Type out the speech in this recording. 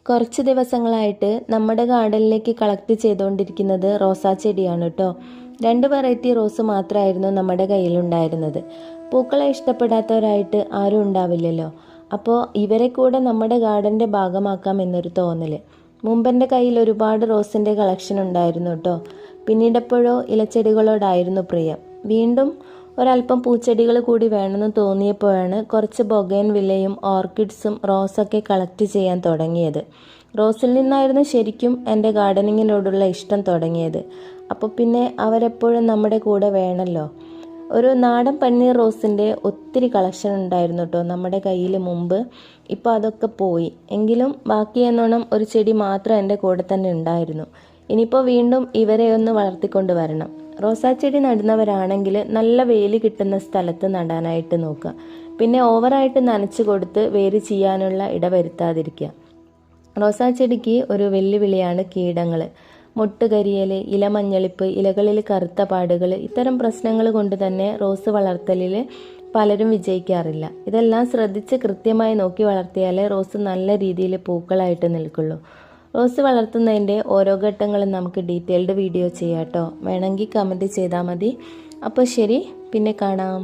കുറച്ച് ദിവസങ്ങളായിട്ട് നമ്മുടെ ഗാർഡനിലേക്ക് കളക്ട് ചെയ്തുകൊണ്ടിരിക്കുന്നത് റോസാ ചെടിയാണ് കേട്ടോ. 2 വെറൈറ്റി റോസ് മാത്രമായിരുന്നു നമ്മുടെ കയ്യിലുണ്ടായിരുന്നത്. പൂക്കളെ ഇഷ്ടപ്പെടാത്തവരായിട്ട് ആരും ഉണ്ടാവില്ലല്ലോ. അപ്പോൾ ഇവരെ കൂടെ നമ്മുടെ ഗാർഡൻ്റെ ഭാഗമാക്കാം എന്നൊരു തോന്നൽ. മുമ്പെൻ്റെ കയ്യിൽ ഒരുപാട് റോസിൻ്റെ കളക്ഷൻ ഉണ്ടായിരുന്നു കേട്ടോ. പിന്നീടെപ്പോഴോ ഇലച്ചെടികളോടായിരുന്നു പ്രിയം. വീണ്ടും ഒരല്പം പൂച്ചെടികൾ കൂടി വേണമെന്ന് തോന്നിയപ്പോഴാണ് കുറച്ച് ബൊഗൈൻവില്ലയും ഓർക്കിഡ്സും റോസൊക്കെ കളക്ട് ചെയ്യാൻ തുടങ്ങിയത്. റോസിൽ നിന്നായിരുന്നു ശരിക്കും എൻ്റെ ഗാർഡനിങ്ങിനോടുള്ള ഇഷ്ടം തുടങ്ങിയത്. അപ്പോൾ പിന്നെ അവരെപ്പോഴും നമ്മുടെ കൂടെ വേണമല്ലോ. ഒരു നാടൻ പന്നീർ റോസിൻ്റെ ഒത്തിരി കളക്ഷൻ ഉണ്ടായിരുന്നു കേട്ടോ നമ്മുടെ കയ്യിൽ മുമ്പ്. ഇപ്പോൾ അതൊക്കെ പോയി. എങ്കിലും ബാക്കി എന്നോണം ഒരു ചെടി മാത്രം എൻ്റെ കൂടെ തന്നെ ഉണ്ടായിരുന്നു. ഇനിയിപ്പോൾ വീണ്ടും ഇവരെ ഒന്ന് വളർത്തിക്കൊണ്ട് വരണം. റോസാ ചെടി നടുന്നവരാണെങ്കിൽ നല്ല വെയിൽ കിട്ടുന്ന സ്ഥലത്ത് നടാനായിട്ട് നോക്കുക. പിന്നെ ഓവറായിട്ട് നനച്ച് കൊടുത്ത് വേര് ചെയ്യാനുള്ള ഇടവരുത്താതിരിക്കുക. റോസാ ചെടിക്ക് ഒരു വെല്ലുവിളിയാണ് കീടങ്ങൾ. മൊട്ടുകരിയൽ, ഇലമഞ്ഞളിപ്പ്, ഇലകളിൽ കറുത്ത പാടുകൾ, ഇത്തരം പ്രശ്നങ്ങൾ കൊണ്ട് തന്നെ റോസ് വളർത്തലിൽ പലരും വിജയിക്കാറില്ല. ഇതെല്ലാം ശ്രദ്ധിച്ച് കൃത്യമായി നോക്കി വളർത്തിയാലേ റോസ് നല്ല രീതിയിൽ പൂക്കളായിട്ട് നിൽക്കുള്ളൂ. റോസ് വളർത്തുന്നതിൻ്റെ ഓരോ ഘട്ടങ്ങളും നമുക്ക് ഡീറ്റെയിൽഡ് വീഡിയോ ചെയ്യാം കേട്ടോ. വേണമെങ്കിൽ കമൻറ്റ് ചെയ്താൽ മതി. അപ്പോൾ ശരി, പിന്നെ കാണാം.